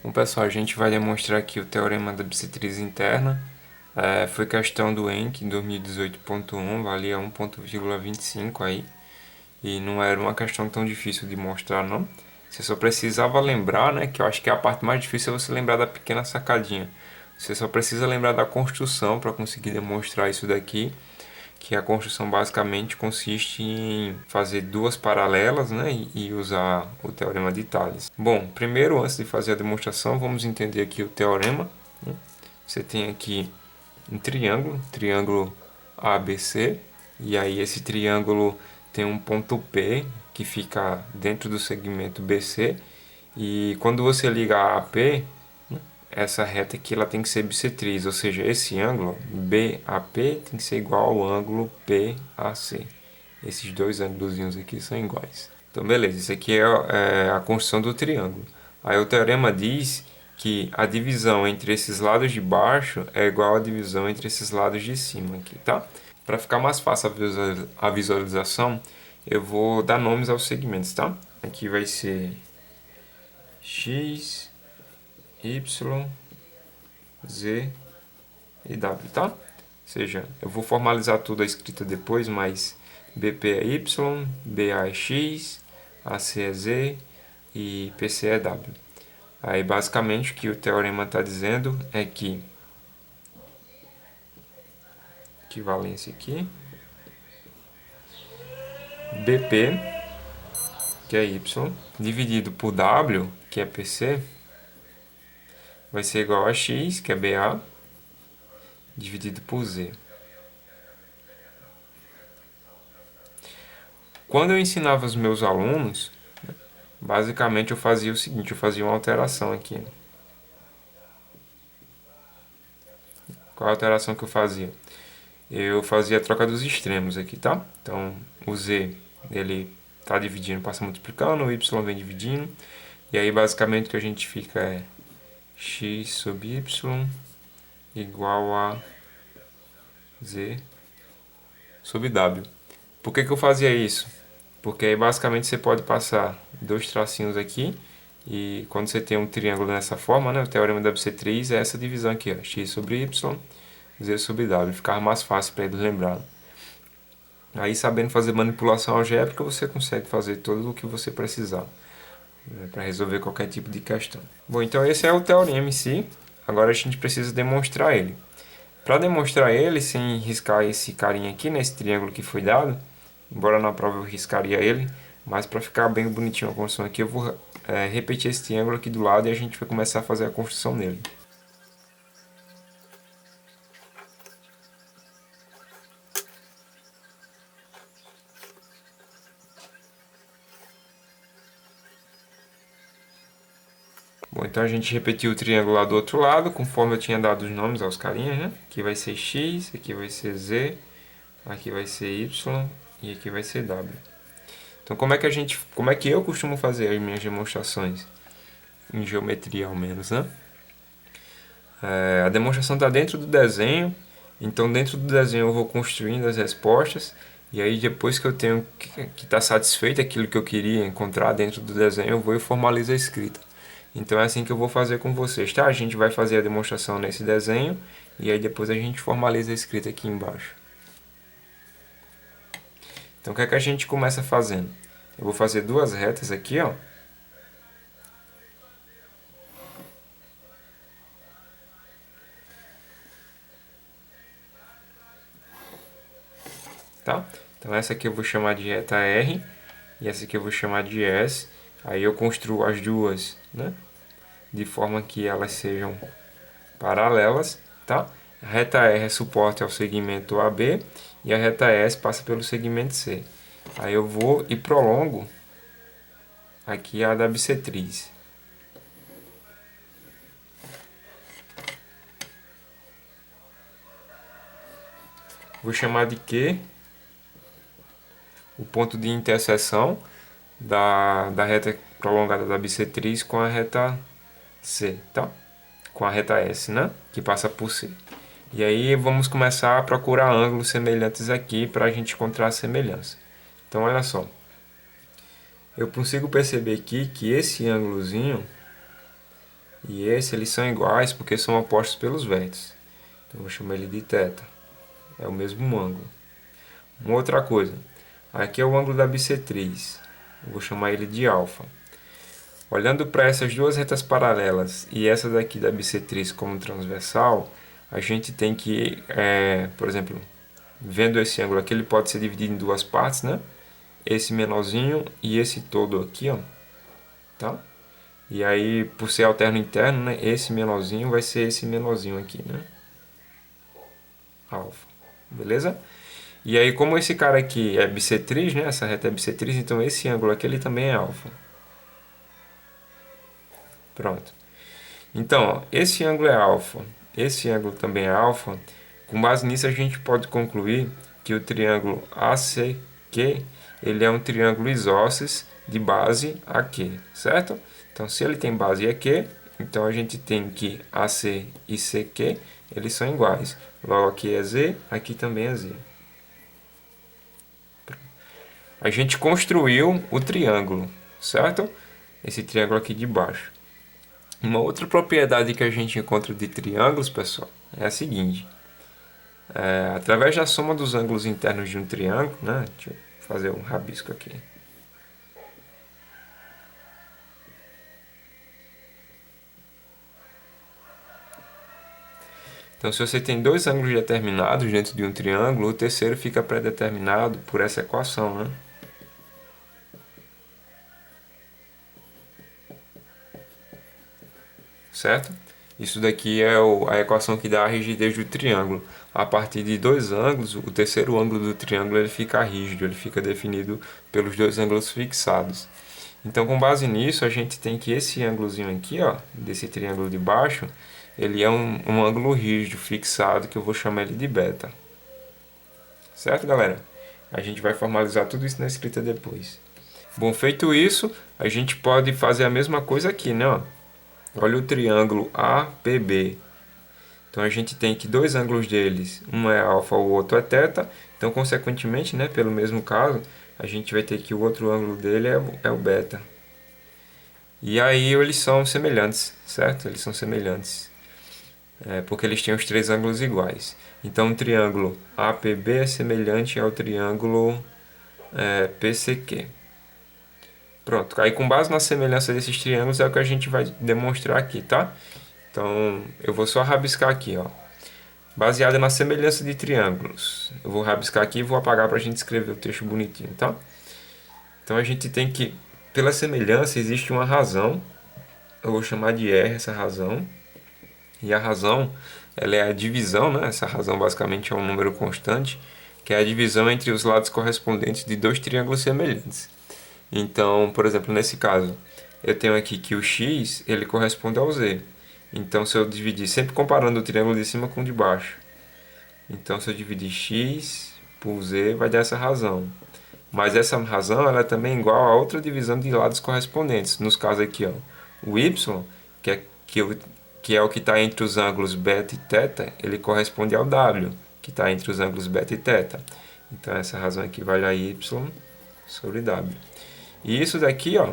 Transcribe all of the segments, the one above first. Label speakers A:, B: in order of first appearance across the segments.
A: Bom, pessoal, a gente vai demonstrar aqui o teorema da bissetriz interna. Foi questão do ENC 2018.1, valia 1,25 aí. E não era uma questão tão difícil de mostrar, não. Você só precisava lembrar, né, que eu acho que a parte mais difícil é você lembrar da pequena sacadinha. Você só precisa lembrar da construção para conseguir demonstrar isso daqui, que a construção basicamente consiste em fazer duas paralelas, né, e usar o teorema de Tales. Bom, primeiro, antes de fazer a demonstração, vamos entender aqui o teorema, né? Você tem aqui um triângulo ABC, e aí esse triângulo tem um ponto P que fica dentro do segmento BC, e quando você liga a AP, essa reta aqui ela tem que ser bissetriz, ou seja, esse ângulo BAP tem que ser igual ao ângulo PAC. Esses dois ângulos aqui são iguais. Então, beleza, isso aqui é a construção do triângulo. Aí o teorema diz que a divisão entre esses lados de baixo é igual à divisão entre esses lados de cima aqui, tá? Para ficar mais fácil a visualização, eu vou dar nomes aos segmentos, tá? Aqui vai ser X, Y, Z e W, tá? Ou seja, eu vou formalizar tudo a escrita depois, mas BP é Y, BA é X, AC é Z e PC é W. Aí basicamente o que o teorema está dizendo é que equivalência aqui, BP, que é Y, dividido por W, que é PC, vai ser igual a X, que é BA, dividido por Z. Quando eu ensinava os meus alunos, basicamente eu fazia o seguinte, eu fazia uma alteração aqui. Qual a alteração que eu fazia? Eu fazia a troca dos extremos aqui, tá? Então, o Z, ele tá dividindo, passa multiplicando, o Y vem dividindo. E aí, basicamente, o que a gente fica é x sobre y igual a z sobre w. Por que eu fazia isso? Porque aí, basicamente, você pode passar dois tracinhos aqui. E quando você tem um triângulo dessa forma, né, o teorema da bissetriz é essa divisão aqui, ó, x sobre y, z sobre w. Ficava mais fácil para eles lembrarem. Aí, sabendo fazer manipulação algébrica, você consegue fazer tudo o que você precisar, né, para resolver qualquer tipo de questão. Bom, então esse é o teorema em si. Agora a gente precisa demonstrar ele. Para demonstrar ele, sem riscar esse carinha aqui, nesse triângulo que foi dado, embora na prova eu riscaria ele, mas para ficar bem bonitinho a construção aqui, eu vou repetir esse triângulo aqui do lado e a gente vai começar a fazer a construção nele. Bom, então a gente repetiu o triângulo lá do outro lado, conforme eu tinha dado os nomes aos carinhas, né? Aqui vai ser X, aqui vai ser Z, aqui vai ser Y e aqui vai ser W. Então como é que eu costumo fazer as minhas demonstrações? Em geometria ao menos, né? A demonstração está dentro do desenho, então dentro do desenho eu vou construindo as respostas, e aí depois que eu tenho que estar satisfeito aquilo que eu queria encontrar dentro do desenho, eu vou e formalizo a escrita. Então é assim que eu vou fazer com vocês, tá? A gente vai fazer a demonstração nesse desenho, e aí depois a gente formaliza a escrita aqui embaixo. Então o que é que a gente começa fazendo? Eu vou fazer duas retas aqui, ó. Tá? Então essa aqui eu vou chamar de reta R e essa aqui eu vou chamar de S. Aí eu construo as duas, né? De forma que elas sejam paralelas, tá? A reta R é suporte ao segmento AB e a reta S passa pelo segmento C. Aí eu vou e prolongo aqui a da bissetriz. Vou chamar de Q o ponto de interseção da reta prolongada da bissetriz com a reta C, tá? Com a reta S, né? Que passa por C. E aí vamos começar a procurar ângulos semelhantes aqui para a gente encontrar a semelhança. Então olha só, eu consigo perceber aqui que esse ângulozinho e esse eles são iguais porque são opostos pelos vértices. Então eu vou chamar ele de θ. É o mesmo ângulo. Uma outra coisa, aqui é o ângulo da bissetriz. Eu vou chamar ele de alfa. Olhando para essas duas retas paralelas e essa daqui da bissetriz como transversal, a gente tem que, por exemplo, vendo esse ângulo aqui, ele pode ser dividido em duas partes, né? Esse menorzinho e esse todo aqui, ó. Tá? E aí, por ser alterno interno, né? Esse menorzinho vai ser esse menorzinho aqui, né? Alfa. Beleza? E aí, como esse cara aqui é bissetriz, né? Essa reta é bissetriz, então esse ângulo aqui ele também é alfa. Pronto. Então, ó, esse ângulo é alfa, esse ângulo também é alfa. Com base nisso, a gente pode concluir que o triângulo ACQ ele é um triângulo isósceles de base AQ, certo? Então, se ele tem base EQ, então a gente tem que AC e CQ eles são iguais. Logo, aqui é Z, aqui também é Z. A gente construiu o triângulo, certo? Esse triângulo aqui de baixo. Uma outra propriedade que a gente encontra de triângulos, pessoal, é a seguinte. Através da soma dos ângulos internos de um triângulo, né? Deixa eu fazer um rabisco aqui. Então, se você tem dois ângulos determinados dentro de um triângulo, o terceiro fica pré-determinado por essa equação, né? Certo? Isso daqui é a equação que dá a rigidez do triângulo. A partir de dois ângulos, o terceiro ângulo do triângulo ele fica rígido, ele fica definido pelos dois ângulos fixados. Então, com base nisso, a gente tem que esse ângulozinho aqui, ó, desse triângulo de baixo, ele é um ângulo rígido, fixado, que eu vou chamar ele de beta. Certo, galera? A gente vai formalizar tudo isso na escrita depois. Bom, feito isso, a gente pode fazer a mesma coisa aqui, né? Ó. Olha o triângulo APB. Então a gente tem que dois ângulos deles, um é alfa, o outro é θ. Então, consequentemente, né, pelo mesmo caso, a gente vai ter que o outro ângulo dele é o beta. E aí eles são semelhantes, certo? Eles são semelhantes, porque eles têm os três ângulos iguais. Então o triângulo APB é semelhante ao triângulo PCQ. Pronto, aí com base na semelhança desses triângulos é o que a gente vai demonstrar aqui, tá? Então eu vou só rabiscar aqui, ó. Baseada na semelhança de triângulos. Eu vou rabiscar aqui e vou apagar para a gente escrever o texto bonitinho, tá? Então a gente tem que, pela semelhança, existe uma razão. Eu vou chamar de R essa razão. E a razão, ela é a divisão, né? Essa razão basicamente é um número constante, que é a divisão entre os lados correspondentes de dois triângulos semelhantes. Então, por exemplo, nesse caso, eu tenho aqui que o x ele corresponde ao z. Então, se eu dividir, sempre comparando o triângulo de cima com o de baixo. Então, se eu dividir x por z, vai dar essa razão. Mas essa razão ela é também igual a outra divisão de lados correspondentes. Nos casos aqui, ó, o y, que é, que é o que está entre os ângulos beta e θ, ele corresponde ao w, que está entre os ângulos beta e θ. Então, essa razão aqui vale a y sobre w. E isso daqui, ó,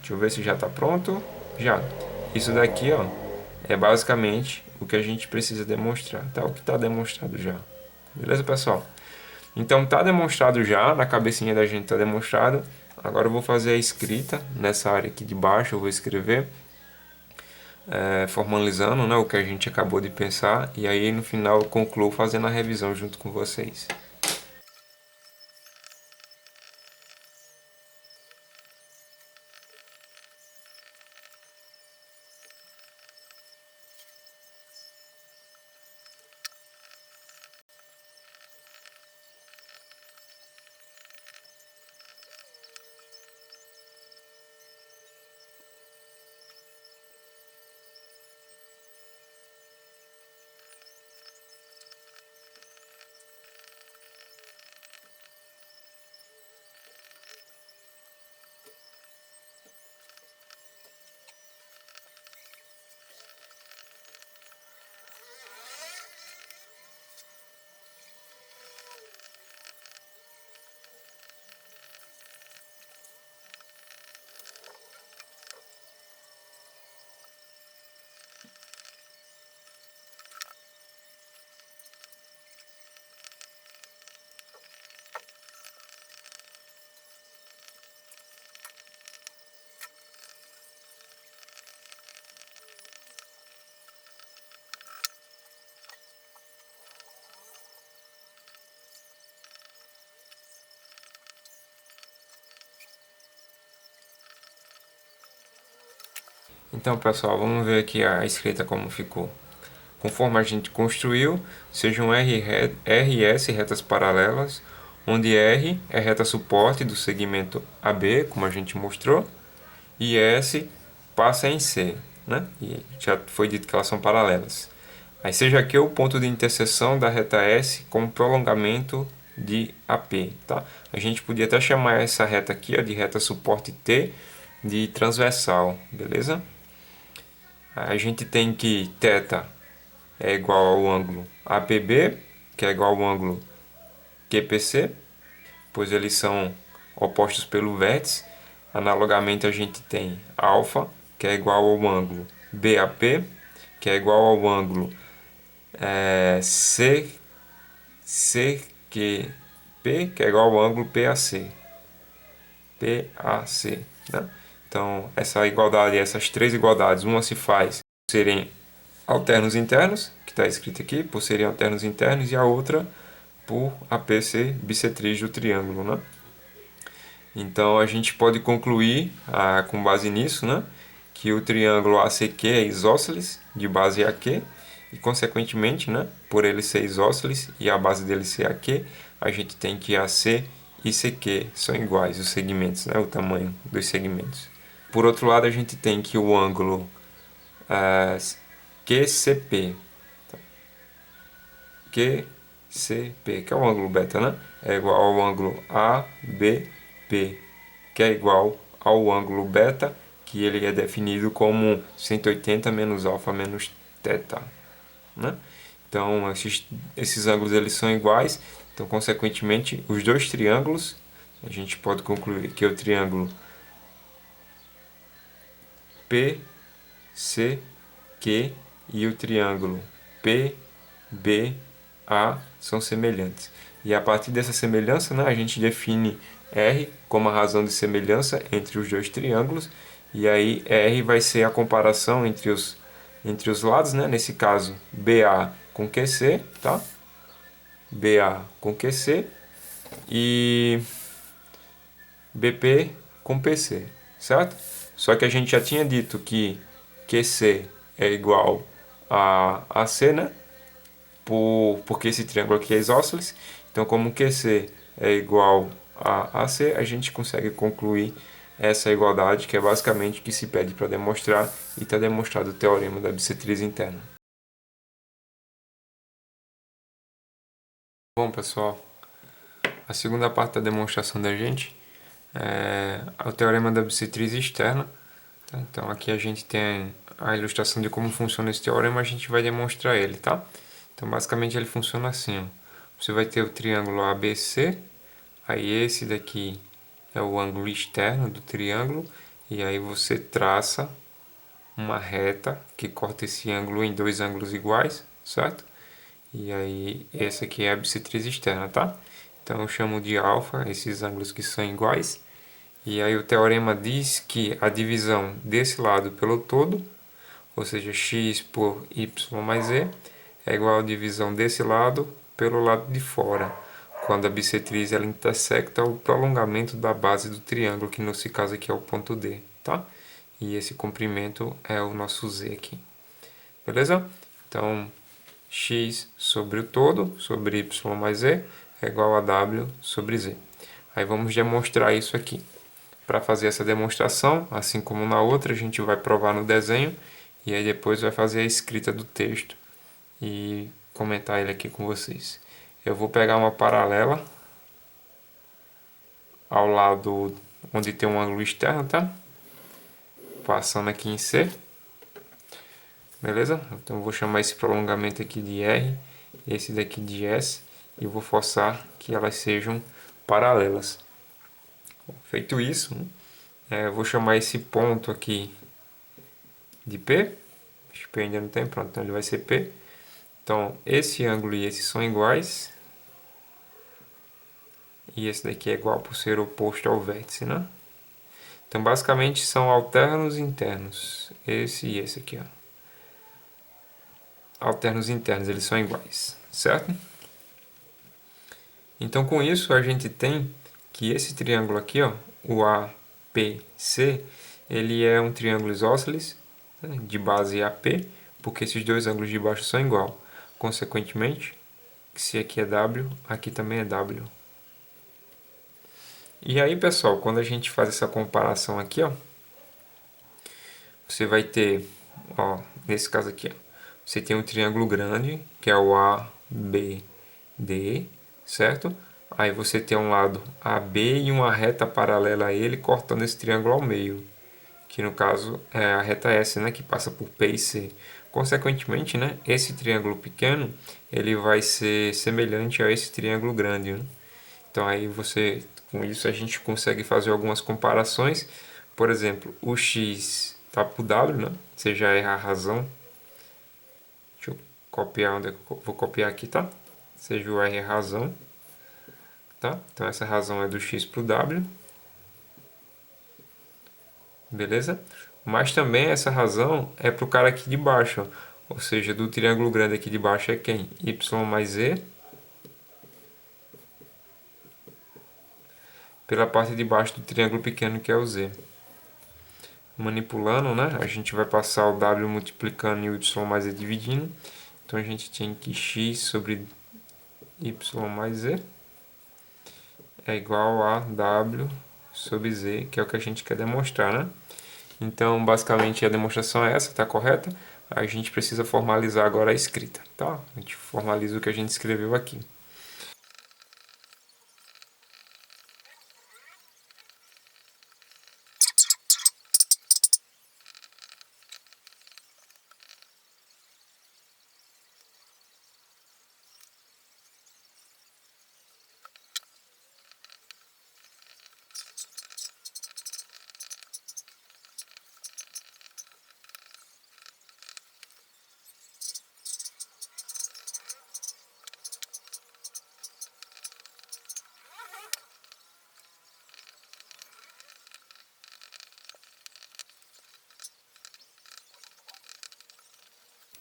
A: deixa eu ver se já está pronto. Já. Isso daqui, ó, é basicamente o que a gente precisa demonstrar, tá? O que está demonstrado já. Beleza, pessoal? Então tá demonstrado já, na cabecinha da gente tá demonstrado. Agora eu vou fazer a escrita nessa área aqui de baixo, eu vou escrever formalizando, né, o que a gente acabou de pensar, e aí no final eu concluo fazendo a revisão junto com vocês. Então, pessoal, vamos ver aqui a escrita como ficou. Conforme a gente construiu, sejam R e S retas paralelas, onde R é reta suporte do segmento AB, como a gente mostrou, e S passa em C, né? E já foi dito que elas são paralelas. Aí seja aqui o ponto de interseção da reta S com prolongamento de AP, tá? A gente podia até chamar essa reta aqui, ó, de reta suporte T, de transversal, beleza? A gente tem que θ é igual ao ângulo APB, que é igual ao ângulo QPC, pois eles são opostos pelo vértice. Analogamente, a gente tem alfa, que é igual ao ângulo BAP, que é igual ao ângulo CQP, que é igual ao ângulo PAC. PAC, né? Então, essa igualdade, essas três igualdades, uma se faz por serem alternos internos, que está escrito aqui, por serem alternos internos, e a outra por AP ser bissetriz do triângulo, né? Então a gente pode concluir, com base nisso, né, que o triângulo ACQ é isósceles de base AQ e, consequentemente, né, por ele ser isósceles e a base dele ser AQ, a gente tem que AC e CQ são iguais, os segmentos, né, o tamanho dos segmentos. Por outro lado, a gente tem que o ângulo QCP, QCP, que é o ângulo beta, né, é igual ao ângulo ABP, que é igual ao ângulo beta, que ele é definido como 180 menos alfa menos θ, né? Então, esses ângulos eles são iguais, então, consequentemente, os dois triângulos, a gente pode concluir que o triângulo PCQ e o triângulo PBA são semelhantes. E a partir dessa semelhança, né, a gente define R como a razão de semelhança entre os dois triângulos. E aí R vai ser a comparação entre os lados, né? Nesse caso, BA com QC, tá? BA com QC e BP com PC, certo? Só que a gente já tinha dito que QC é igual a AC, né? Porque esse triângulo aqui é isósceles. Então, como QC é igual a AC, a gente consegue concluir essa igualdade, que é basicamente o que se pede para demonstrar, e está demonstrado o teorema da bissetriz interna. Bom, pessoal, a segunda parte da demonstração da gente é o teorema da bissetriz externa. Tá? Então, aqui a gente tem a ilustração de como funciona esse teorema, a gente vai demonstrar ele, tá? Então, basicamente, ele funciona assim, ó. Você vai ter o triângulo ABC, aí esse daqui é o ângulo externo do triângulo, e aí você traça uma reta que corta esse ângulo em dois ângulos iguais, certo? E aí, essa aqui é a bissetriz externa, tá? Então, eu chamo de alfa esses ângulos que são iguais. E aí, o teorema diz que a divisão desse lado pelo todo, ou seja, x por y mais z, é igual à divisão desse lado pelo lado de fora, quando a bissetriz ela intersecta o prolongamento da base do triângulo, que nesse caso aqui é o ponto D, tá? E esse comprimento é o nosso z aqui, beleza? Então, x sobre o todo, sobre y mais z, é igual a w sobre z. Aí vamos demonstrar isso aqui. Para fazer essa demonstração, assim como na outra, a gente vai provar no desenho e aí depois vai fazer a escrita do texto e comentar ele aqui com vocês. Eu vou pegar uma paralela ao lado onde tem um ângulo externo, tá? Passando aqui em C. Beleza? Então eu vou chamar esse prolongamento aqui de R, esse daqui de S, e vou forçar que elas sejam paralelas. Feito isso, eu vou chamar esse ponto aqui de P. Esse P ainda não tem, pronto, então ele vai ser P. Então, esse ângulo e esse são iguais. E esse daqui é igual por ser oposto ao vértice, né? Então, basicamente, são alternos internos. Esse e esse aqui, ó. Alternos internos, eles são iguais, certo? Então, com isso, a gente tem que esse triângulo aqui, ó, o APC, ele é um triângulo isósceles né, de base AP, porque esses dois ângulos de baixo são igual. Consequentemente, se aqui é W, aqui também é W. E aí, pessoal, quando a gente faz essa comparação aqui, ó, você vai ter, ó, nesse caso aqui, ó, você tem um triângulo grande, que é o ABD, certo? Aí você tem um lado AB e uma reta paralela a ele, cortando esse triângulo ao meio, que no caso é a reta S, né, que passa por P e C. Consequentemente, né, esse triângulo pequeno, ele vai ser semelhante a esse triângulo grande, né? Então aí você, com isso a gente consegue fazer algumas comparações. Por exemplo, o x está para o w, né? Você já erra a razão. Deixa eu copiar onde eu vou copiar aqui, tá? Seja o r é razão, tá? Então essa razão é do x para o w, beleza? Mas também essa razão é para o cara aqui de baixo, ó. Ou seja, do triângulo grande aqui de baixo é quem? Y mais z pela parte de baixo do triângulo pequeno que é o z. Manipulando, né? A gente vai passar o w multiplicando e o y mais z dividindo. Então a gente tem que x sobre y mais z é igual a w sobre z, que é o que a gente quer demonstrar, né? Então, basicamente, a demonstração é essa, tá correta? A gente precisa formalizar agora a escrita, tá? A gente formaliza o que a gente escreveu aqui.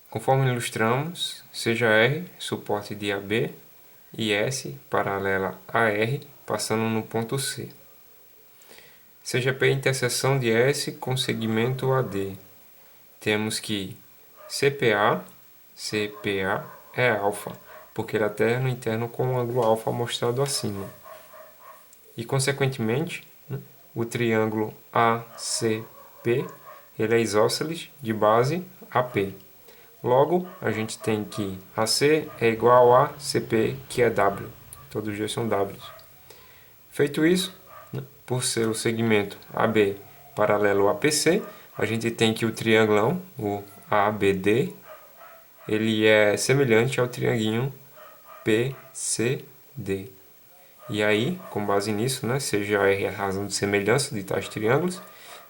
A: Conforme ilustramos, seja R suporte de AB e S paralela a R, passando no ponto C. Seja P interseção de S com segmento AD. Temos que CPA é alfa, porque ele é terno interno com o ângulo alfa mostrado acima. E, consequentemente, o triângulo ACP ele é isósceles de base AP. Logo, a gente tem que AC é igual a CP, que é W. Todos os dois são W. Feito isso, por ser o segmento AB paralelo a PC, a gente tem que o triangulão, o ABD, ele é semelhante ao trianguinho PCD. E aí, com base nisso, né, seja R a razão de semelhança de tais triângulos,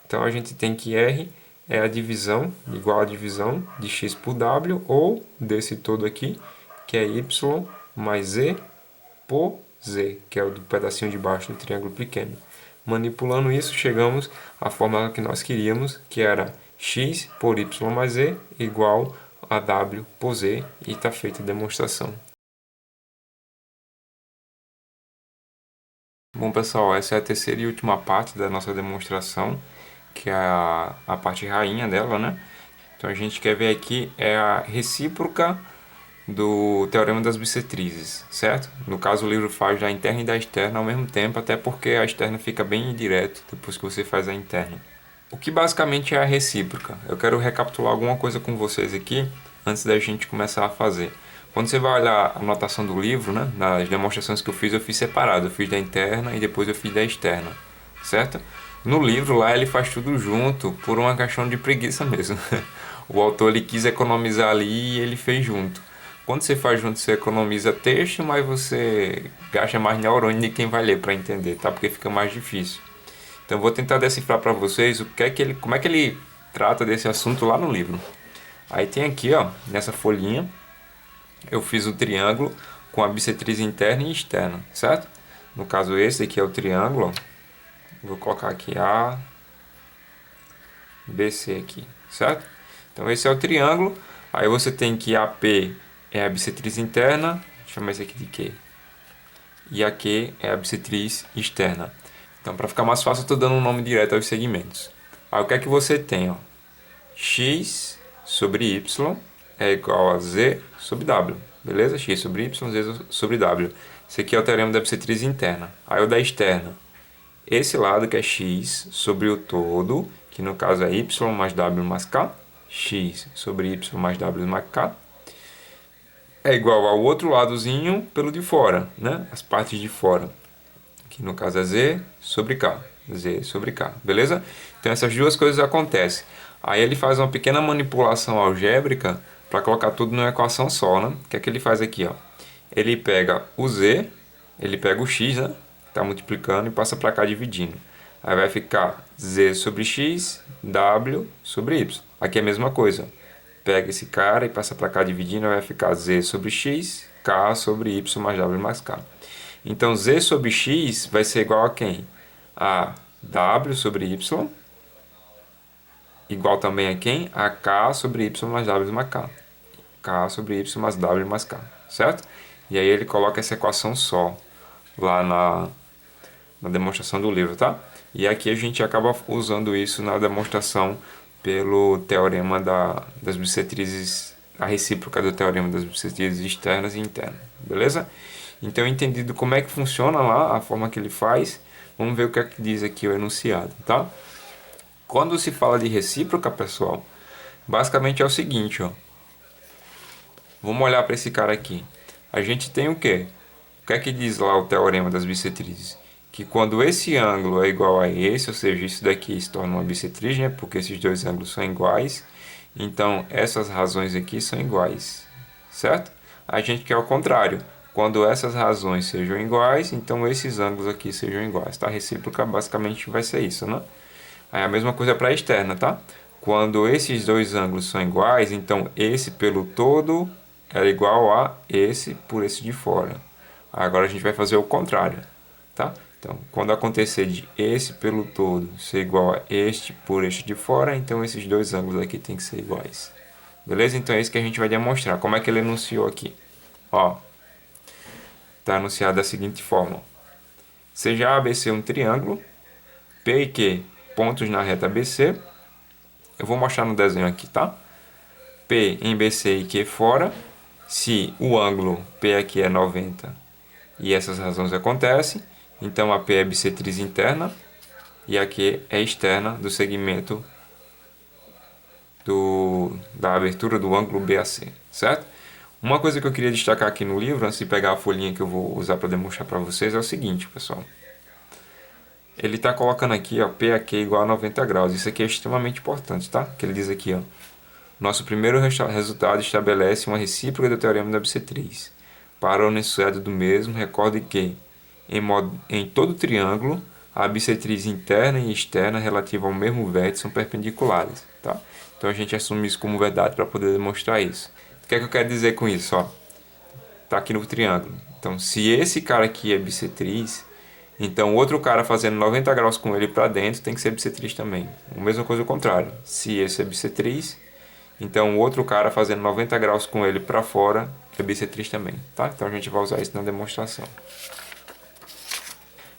A: então a gente tem que R é a divisão, igual a divisão de x por w, ou desse todo aqui, que é y mais z por z, que é o do pedacinho de baixo do triângulo pequeno. Manipulando isso, chegamos à fórmula que nós queríamos, que era x por y mais z igual a w por z, e está feita a demonstração. Bom, pessoal, essa é a terceira e última parte da nossa demonstração, que é a parte rainha dela, né? Então a gente quer ver aqui é a recíproca do teorema das bissetrizes, certo? No caso, o livro faz da interna e da externa ao mesmo tempo, até porque a externa fica bem indireto depois que você faz a interna. O que basicamente é a recíproca? Eu quero recapitular alguma coisa com vocês aqui antes da gente começar a fazer. Quando você vai olhar a anotação do livro, né, nas demonstrações que eu fiz separado. Eu fiz da interna e depois eu fiz da externa, certo? No livro lá ele faz tudo junto por uma questão de preguiça mesmo. O autor ele quis economizar ali e ele fez junto. Quando você faz junto, você economiza texto, mas você gasta mais neurônio de quem vai ler para entender, tá? Porque fica mais difícil. Então eu vou tentar decifrar para vocês como é que ele trata desse assunto lá no livro. Aí tem aqui, ó, nessa folhinha, eu fiz o triângulo com a bissetriz interna e externa, certo? No caso esse aqui é o triângulo, ó. Vou colocar aqui A, BC aqui, certo? Então esse é o triângulo. Aí você tem que AP é a bissetriz interna, chama esse aqui de Q. E a Q é a bissetriz externa. Então para ficar mais fácil eu estou dando um nome direto aos segmentos. Aí o que é que você tem, ó? x sobre y é igual a z sobre w. Beleza? X sobre y, z sobre w. Esse aqui é o teorema da bissetriz interna. Aí o da externa. Esse lado que é x sobre o todo, que no caso é y mais w mais k. X sobre y mais w mais k. É igual ao outro ladozinho pelo de fora, né? As partes de fora. Que no caso é z sobre k. Z sobre k, beleza? Então essas duas coisas acontecem. Aí ele faz uma pequena manipulação algébrica para colocar tudo numa equação só, né? O que é que ele faz aqui, ó? Ele pega o z, ele pega o x, né? Tá multiplicando e passa para cá dividindo. Aí vai ficar z sobre x, w sobre y. Aqui é a mesma coisa. Pega esse cara e passa para cá dividindo, vai ficar z sobre x, k sobre y mais w mais k. Então z sobre x vai ser igual a quem? A w sobre y, igual também a quem? A k sobre y mais w mais k. K sobre y mais w mais k, certo? E aí ele coloca essa equação só lá na demonstração do livro, tá? E aqui a gente acaba usando isso na demonstração pelo teorema das bissetrizes, a recíproca do teorema das bissetrizes externas e internas, beleza? Então, entendido como é que funciona lá, a forma que ele faz, vamos ver o que é que diz aqui o enunciado, tá? Quando se fala de recíproca, pessoal, basicamente é o seguinte, ó. Vamos olhar para esse cara aqui. A gente tem o quê? O que é que diz lá o teorema das bissetrizes? Que quando esse ângulo é igual a esse, ou seja, isso daqui se torna uma bissetriz, né? Porque esses dois ângulos são iguais. Então, essas razões aqui são iguais, certo? A gente quer o contrário. Quando essas razões sejam iguais, então esses ângulos aqui sejam iguais, tá? A recíproca basicamente vai ser isso, né? Aí a mesma coisa para a externa, tá? Quando esses dois ângulos são iguais, então esse pelo todo é igual a esse por esse de fora. Agora a gente vai fazer o contrário, tá? Então, quando acontecer de esse pelo todo ser igual a este por este de fora, então esses dois ângulos aqui tem que ser iguais. Beleza? Então é isso que a gente vai demonstrar. Como é que ele enunciou aqui? Ó, está enunciado da seguinte forma. Seja ABC um triângulo, P e Q pontos na reta BC. Eu vou mostrar no desenho aqui, tá? P em BC e Q fora. Se o ângulo P aqui é 90 e essas razões acontecem, então a P é bissetriz interna e a Q é externa do segmento da abertura do ângulo BAC, certo? Uma coisa que eu queria destacar aqui no livro, antes de pegar a folhinha que eu vou usar para demonstrar para vocês, é o seguinte, pessoal. Ele está colocando aqui, ó, P aqui igual a 90 graus. Isso aqui é extremamente importante, tá? Que ele diz aqui, ó. Nosso primeiro resultado estabelece uma recíproca do teorema da bissetriz. Para o enunciado do mesmo, recorde que, em todo triângulo, a bissetriz interna e externa relativa ao mesmo vértice são perpendiculares, tá? Então a gente assume isso como verdade para poder demonstrar isso. O que é que eu quero dizer com isso? Ó, tá aqui no triângulo. Então, se esse cara aqui é bissetriz, então o outro cara fazendo 90 graus com ele para dentro tem que ser bissetriz também. A mesma coisa ao contrário. Se esse é bissetriz, então o outro cara fazendo 90 graus com ele para fora é bissetriz também, tá? Então a gente vai usar isso na demonstração.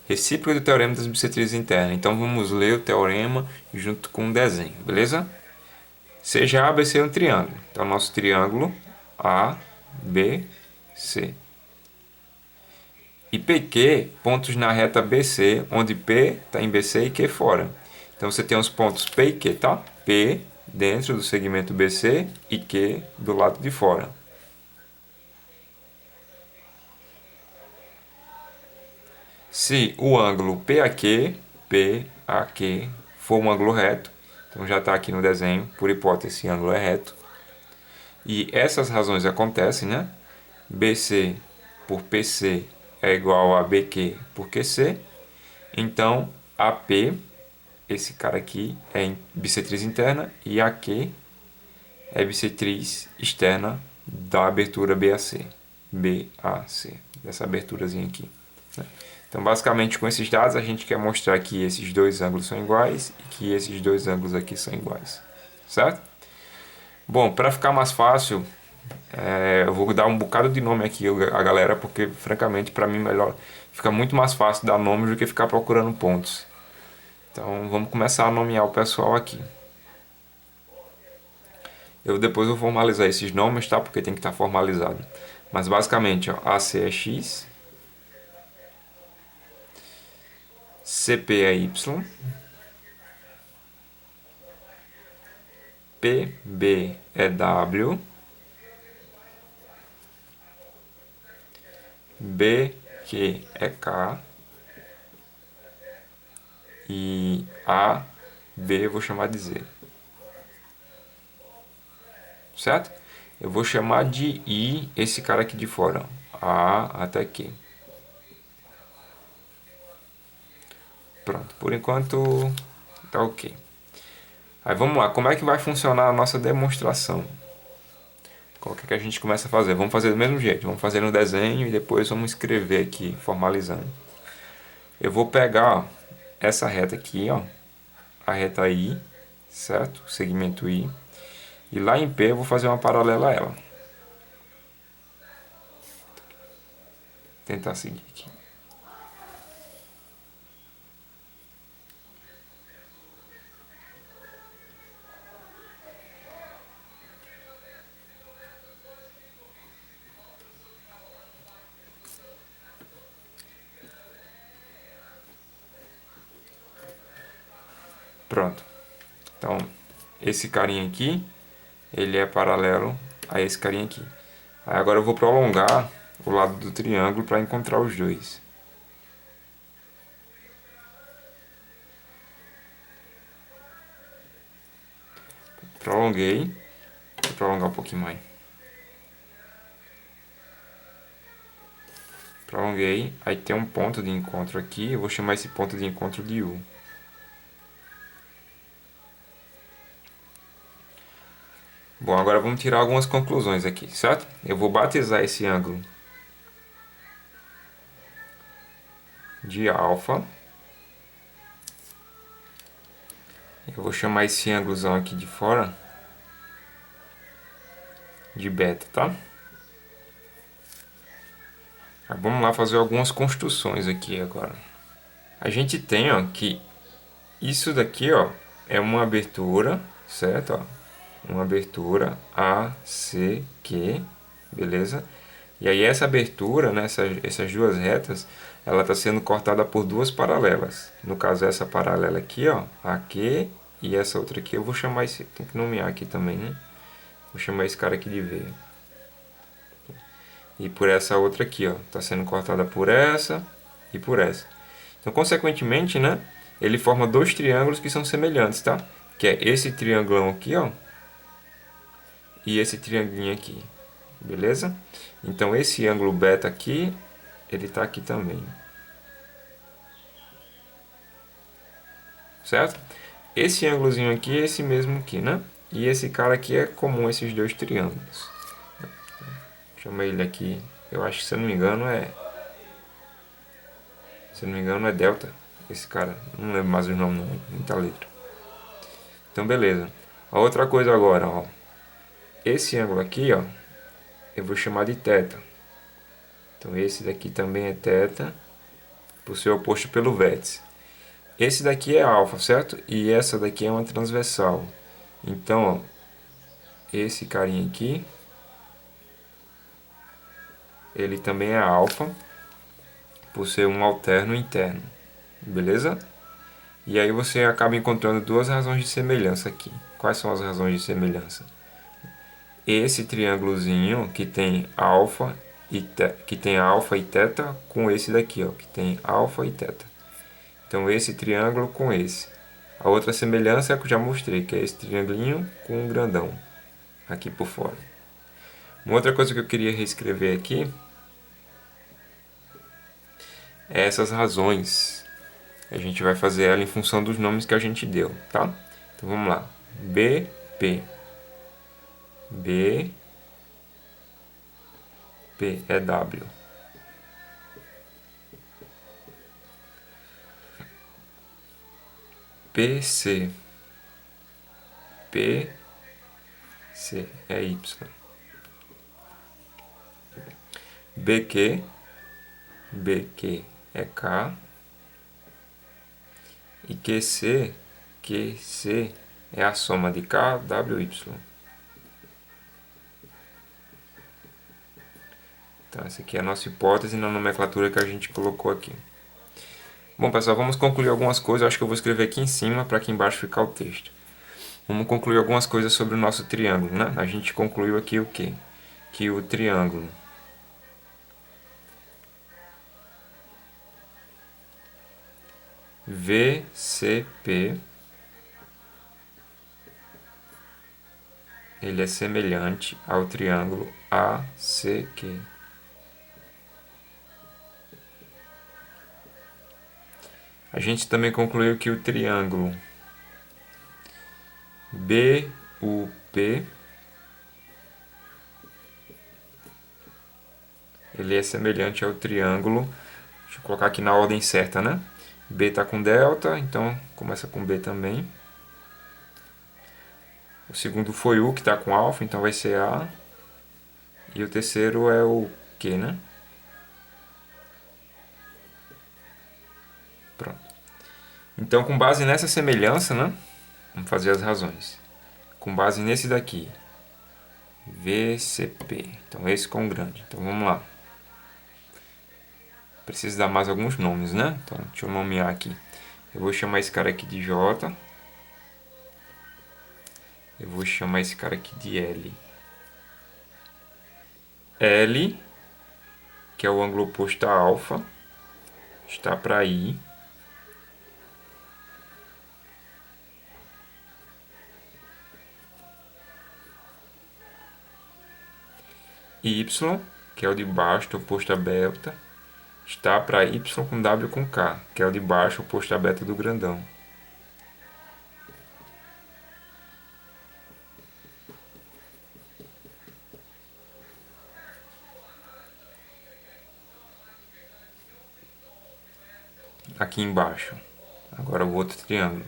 A: Recíproca do teorema das bissetrizes internas. Então vamos ler o teorema junto com o desenho, beleza? Seja ABC um triângulo. Então nosso triângulo ABC. E PQ, pontos na reta BC, onde P está em BC e Q fora. Então você tem os pontos P e Q, tá? P dentro do segmento BC e Q do lado de fora. Se o ângulo PAQ for um ângulo reto, então já está aqui no desenho, por hipótese esse ângulo é reto, e essas razões acontecem, né? BC por PC é igual a BQ por QC, então AP, esse cara aqui, é bissetriz interna e AQ é bissetriz externa da abertura BAC, dessa aberturazinha aqui, né? Então, basicamente, com esses dados, a gente quer mostrar que esses dois ângulos são iguais e que esses dois ângulos aqui são iguais, certo? Bom, para ficar mais fácil, eu vou dar um bocado de nome aqui a galera, porque, francamente, para mim, fica muito mais fácil dar nomes do que ficar procurando pontos. Então, vamos começar a nomear o pessoal aqui. Eu depois vou formalizar esses nomes, tá? Porque tem que estar formalizado. Mas basicamente, ó, AC é X, CP é Y, PB é W, BQ é K e AB eu vou chamar de Z. Certo? Eu vou chamar de I esse cara aqui de fora. A até Q. Pronto, por enquanto tá ok. Aí vamos lá, como é que vai funcionar a nossa demonstração? Qual que a gente começa a fazer? Vamos fazer do mesmo jeito, vamos fazer no desenho e depois vamos escrever aqui, formalizando. Eu vou pegar ó, essa reta aqui, ó, a reta I, certo? Segmento I. E lá em P eu vou fazer uma paralela a ela. Tentar seguir aqui. Pronto. Então, esse carinha aqui, ele é paralelo a esse carinha aqui. Aí agora eu vou prolongar o lado do triângulo para encontrar os dois. Prolonguei. Vou prolongar um pouquinho mais. Prolonguei. Aí tem um ponto de encontro aqui. Eu vou chamar esse ponto de encontro de U. Bom, agora vamos tirar algumas conclusões aqui, certo? Eu vou batizar esse ângulo de alfa. Eu vou chamar esse ângulozão aqui de fora de beta, tá? Vamos lá fazer algumas construções aqui agora. A gente tem, ó, que isso daqui, ó, é uma abertura, certo? Ó, uma abertura A, C, Q, beleza? E aí essa abertura, né, essas duas retas, ela está sendo cortada por duas paralelas. No caso, essa paralela aqui, ó, AQ, e essa outra aqui, eu vou chamar esse, tem que nomear aqui também, né? Vou chamar esse cara aqui de V. E por essa outra aqui, ó, está sendo cortada por essa e por essa. Então, consequentemente, né, ele forma dois triângulos que são semelhantes, tá? Que é esse triangulão aqui, ó, e esse triangulinho aqui, beleza? Então, esse ângulo beta aqui, ele está aqui também, certo? Esse ângulozinho aqui é esse mesmo aqui, né? E esse cara aqui é comum a esses dois triângulos. Chama ele aqui, eu acho que se eu não me engano é delta, esse cara, não lembro mais o nome não, muita letra. Então beleza. A outra coisa agora, ó, esse ângulo aqui, ó, eu vou chamar de θ. Então esse daqui também é θ, por ser oposto pelo vértice. Esse daqui é alfa, certo? E essa daqui é uma transversal. Então, ó, esse carinha aqui, ele também é alfa, por ser um alterno interno, beleza? E aí você acaba encontrando duas razões de semelhança aqui. Quais são as razões de semelhança? Esse triângulozinho que tem alfa e θ com esse daqui, ó, que tem alfa e θ. Então esse triângulo com esse. A outra semelhança é que eu já mostrei, que é esse triangulinho com um grandão aqui por fora. Uma outra coisa que eu queria reescrever aqui é essas razões. A gente vai fazer ela em função dos nomes que a gente deu, tá? Então vamos lá. BP. B, P é W. PC. PC é Y. BQ é K. E QC é a soma de K, W, Y. Então essa aqui é a nossa hipótese na nomenclatura que a gente colocou aqui. Bom, pessoal, vamos concluir algumas coisas. Eu acho que eu vou escrever aqui em cima para aqui embaixo ficar o texto. Vamos concluir algumas coisas sobre o nosso triângulo, né? A gente concluiu aqui o quê? Que o triângulo VCP ele é semelhante ao triângulo ACQ. A gente também concluiu que o triângulo BUP ele é semelhante ao triângulo, deixa eu colocar aqui na ordem certa, né? B está com delta, então começa com B também. O segundo foi U, que está com alfa, então vai ser A. E o terceiro é o Q, né? Pronto. Então, com base nessa semelhança, né? Vamos fazer as razões. Com base nesse daqui, VCP. Então, esse com grande. Então, vamos lá. Preciso dar mais alguns nomes, né? Então, deixa eu nomear aqui. Eu vou chamar esse cara aqui de J. Eu vou chamar esse cara aqui de L. L, que é o ângulo oposto a alfa, está para I. Y, que é o de baixo, oposto a beta, está para Y com W com K, que é o de baixo, oposto a beta do grandão. Aqui embaixo. Agora o outro triângulo.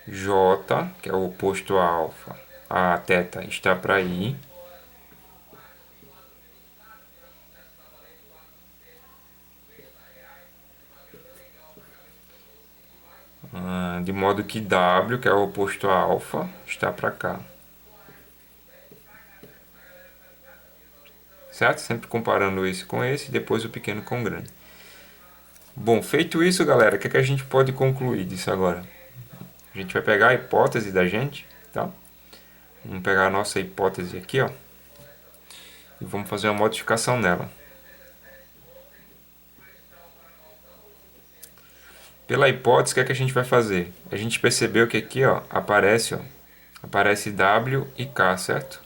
A: J, que é o oposto a alfa, a θ está para I. De modo que W, que é o oposto a alfa, está para cá. Certo? Sempre comparando esse com esse e depois o pequeno com o grande. Bom, feito isso, galera, o que é que a gente pode concluir disso agora? A gente vai pegar a hipótese da gente, tá? Vamos pegar a nossa hipótese aqui, ó, e vamos fazer uma modificação nela. Pela hipótese, o que é que a gente vai fazer? A gente percebeu que aqui, ó, aparece W e K, certo?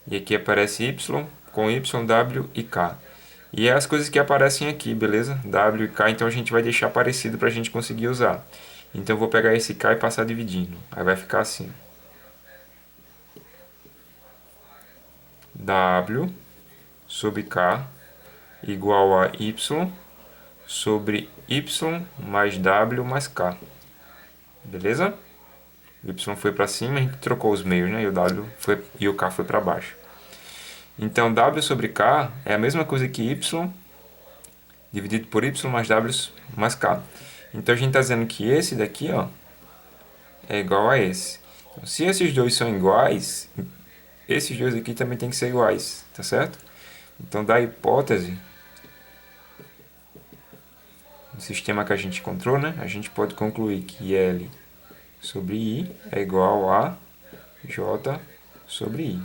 A: E aqui aparece Y com Y, W e K. E é as coisas que aparecem aqui, beleza? W e K, então a gente vai deixar parecido para a gente conseguir usar. Então eu vou pegar esse K e passar dividindo. Aí vai ficar assim. W sobre K igual a Y sobre Y mais W mais K. Beleza? O Y foi para cima, a gente trocou os meios, né? E o K foi para baixo. Então W sobre K é a mesma coisa que Y dividido por Y mais W mais K. Então a gente está dizendo que esse daqui, ó, é igual a esse. Então, se esses dois são iguais, esses dois aqui também tem que ser iguais, tá certo? Então da hipótese do sistema que a gente encontrou, né, a gente pode concluir que L sobre I é igual a J sobre I.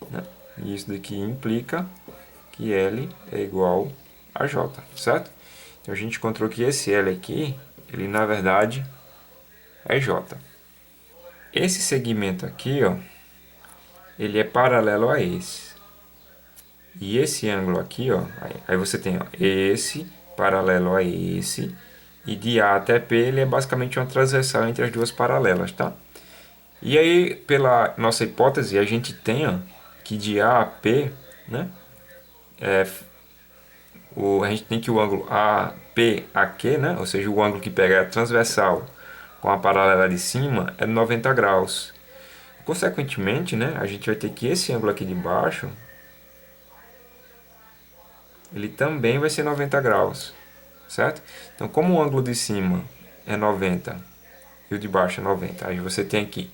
A: Né? E isso daqui implica que L é igual a J, certo? Então a gente encontrou que esse L aqui, ele na verdade é J. Esse segmento aqui, ó, ele é paralelo a esse. E esse ângulo aqui, ó, aí você tem ó, esse paralelo a esse, e de A até P ele é basicamente uma transversal entre as duas paralelas, tá? E aí, pela nossa hipótese, a gente tem ó, que de A a P, né, a gente tem que o ângulo APAQ, né, ou seja, o ângulo que pega a transversal com a paralela de cima é 90 graus. Consequentemente, né, a gente vai ter que esse ângulo aqui de baixo ele também vai ser 90 graus, certo? Então, como o ângulo de cima é 90 e o de baixo é 90, aí você tem aqui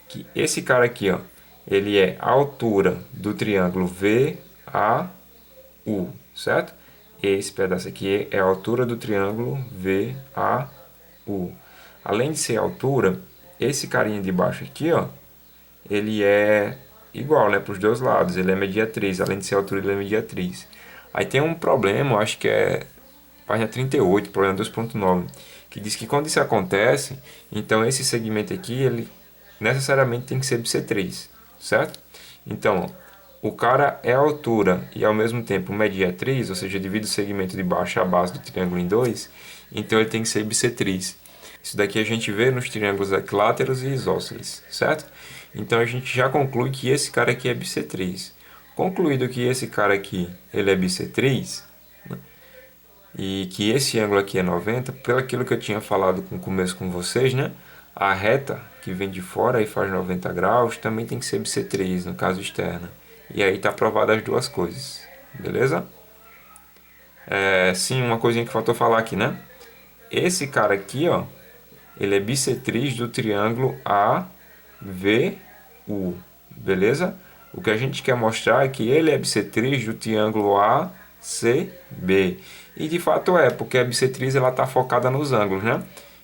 A: que esse cara aqui, ó, ele é a altura do triângulo VAQ, U, certo? Esse pedaço aqui é a altura do triângulo VAU. Além de ser a altura, esse carinha de baixo aqui, ó, ele é igual, né, para os dois lados. Ele é mediatriz, além de ser a altura, ele é mediatriz. Aí tem um problema, eu acho que é página 38, problema 2.9, que diz que quando isso acontece, então esse segmento aqui, ele necessariamente tem que ser bissetriz, certo? Então, o cara é a altura e ao mesmo tempo mediatriz, ou seja, divide o segmento de baixo a base do triângulo em dois, então ele tem que ser bissetriz. Isso daqui a gente vê nos triângulos equiláteros e isósceles, certo? Então a gente já conclui que esse cara aqui é bissetriz. Concluído que esse cara aqui ele é bissetriz, né, e que esse ângulo aqui é 90, pelo aquilo que eu tinha falado no começo com vocês, né? A reta que vem de fora e faz 90 graus também tem que ser bissetriz, no caso externa. E aí está provado as duas coisas, beleza? Sim, uma coisinha que faltou falar aqui, né? Esse cara aqui, ó, ele é bissetriz do triângulo AVU, beleza? O que a gente quer mostrar é que ele é bissetriz do triângulo ACB. E de fato é, porque a bissetriz ela está focada nos ângulos, né?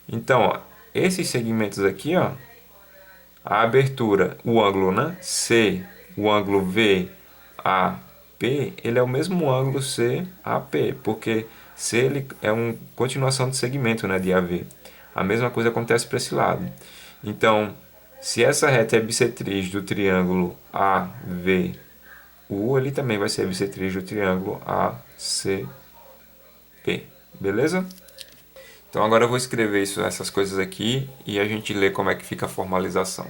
A: Então, ó, esses segmentos aqui, ó, a abertura, o ângulo, né? C, o ângulo VAP, ele é o mesmo ângulo CAP, porque C ele é uma continuação de segmento, né, de AV. A mesma coisa acontece para esse lado. Então, se essa reta é bissetriz do triângulo AVU, ele também vai ser bissetriz do triângulo ACP. Beleza? Então agora eu vou escrever essas coisas aqui e a gente lê como é que fica a formalização.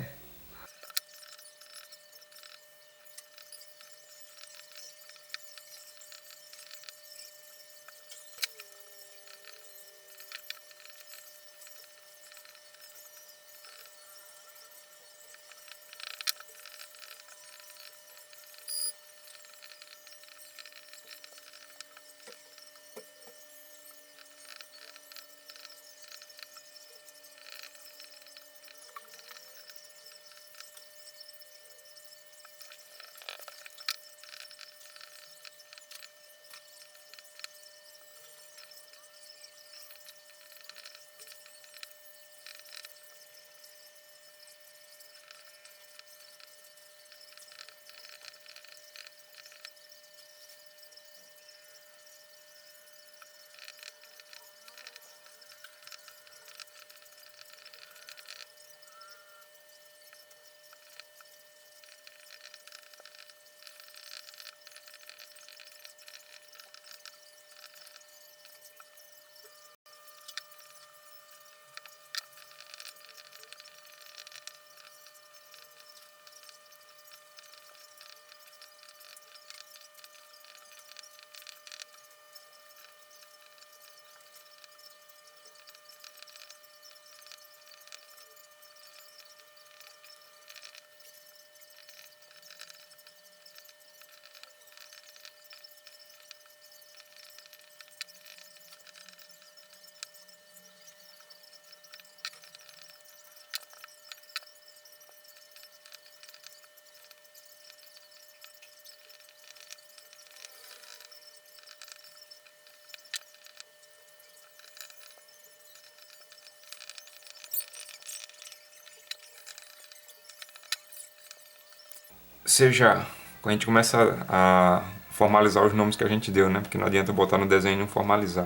A: Seja, quando a gente começa a formalizar os nomes que a gente deu, né? Porque não adianta botar no desenho e não formalizar.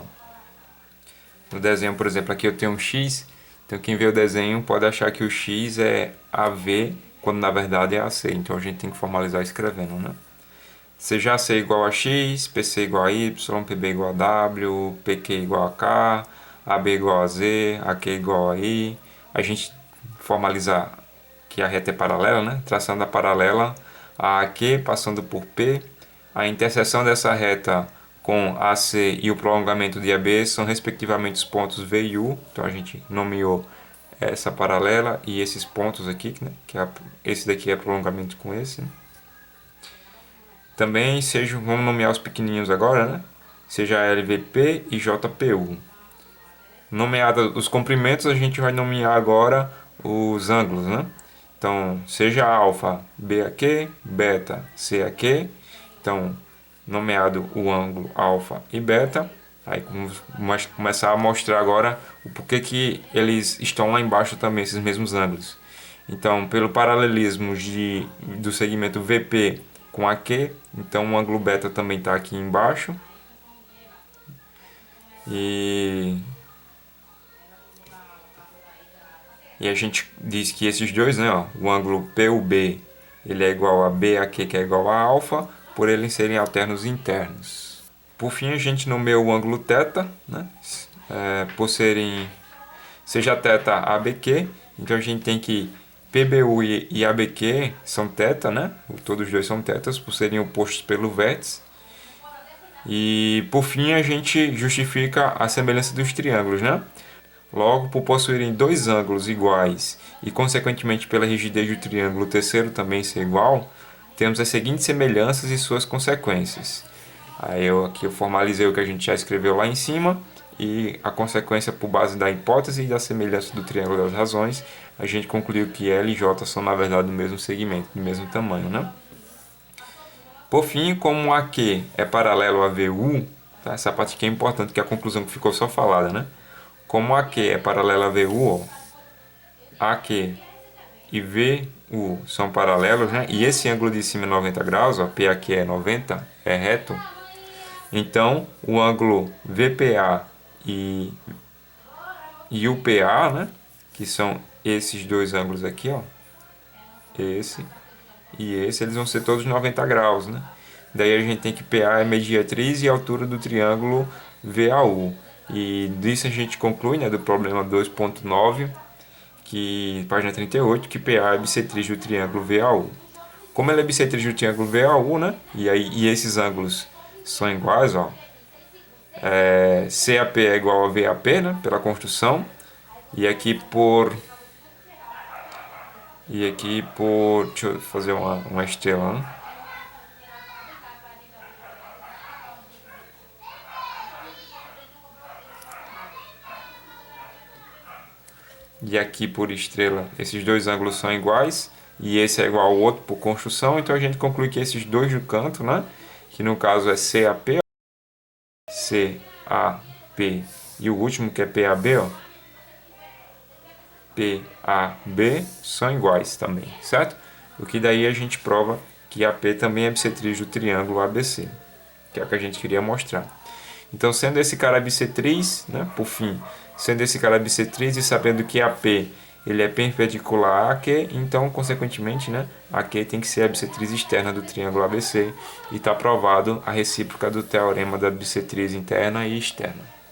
A: No desenho, por exemplo, aqui eu tenho um X, então quem vê o desenho pode achar que o X é AV, quando na verdade é AC. Então a gente tem que formalizar escrevendo, né? Seja AC igual a X, PC igual a Y, PB igual a W, PQ igual a K, AB igual a Z, AQ igual a I. A gente formaliza que a reta é paralela, né? Traçando a paralela a AQ passando por P. A interseção dessa reta com AC e o prolongamento de AB são respectivamente os pontos V e U. Então a gente nomeou essa paralela e esses pontos aqui, né? Esse daqui é prolongamento com esse, né? Também seja, vamos nomear os pequenininhos agora, né? Seja LVP e JPU. Nomeados os comprimentos, a gente vai nomear agora os ângulos, né? Então, seja alfa BAQ, beta CAQ. Então, nomeado o ângulo alfa e beta. Aí vamos começar a mostrar agora o porquê que eles estão lá embaixo também, esses mesmos ângulos. Então, pelo paralelismo do segmento VP com AQ, então o ângulo beta também está aqui embaixo. E a gente diz que esses dois, né, ó, o ângulo PUB ele é igual a BAQ, que é igual a alfa, por eles serem alternos internos. Por fim, a gente nomeou o ângulo θ, né, por serem seja θ ABQ, então a gente tem que PBU e ABQ são θ, né? Todos os dois são θs, por serem opostos pelo vértice. E por fim a gente justifica a semelhança dos triângulos, né? Logo, por possuírem dois ângulos iguais e consequentemente pela rigidez do triângulo o terceiro também ser igual, temos as seguintes semelhanças e suas consequências. Aí aqui eu formalizei o que a gente já escreveu lá em cima e a consequência por base da hipótese e da semelhança do triângulo das razões, a gente concluiu que L e J são na verdade do mesmo segmento, do mesmo tamanho, né? Por fim, como AQ é paralelo a VU, tá? Essa parte aqui é importante, que é a conclusão que ficou só falada, né? Como AQ é paralelo a VU, ó, AQ e VU são paralelos, né? E esse ângulo de cima é 90 graus, ó, PAQ é 90, é reto. Então, o ângulo VPA e UPA, né? Que são esses dois ângulos aqui, ó. Esse e esse, eles vão ser todos 90 graus, né? Daí a gente tem que PA é a mediatriz e a altura do triângulo VAU. E disso a gente conclui, né, do problema 2.9, que página 38, que PA é bissetriz do triângulo VAU. Como ela é bissetriz do triângulo VAU, né? E esses ângulos são iguais, ó. CAP é igual a VAP, né, pela construção. E aqui por deixa eu fazer uma estrela, né? E aqui por estrela, esses dois ângulos são iguais e esse é igual ao outro por construção, então a gente conclui que esses dois do canto, né, que no caso é CAP, CAP e o último que é PAB, ó, PAB são iguais também, certo? O que daí a gente prova que AP também é bissetriz do triângulo ABC, que é o que a gente queria mostrar. Então, sendo esse cara bissetriz, né, por fim, sendo esse cara bissetriz e sabendo que AP ele é perpendicular a AQ, então, consequentemente, né, AQ tem que ser a bissetriz externa do triângulo ABC e está provado a recíproca do teorema da bissetriz interna e externa.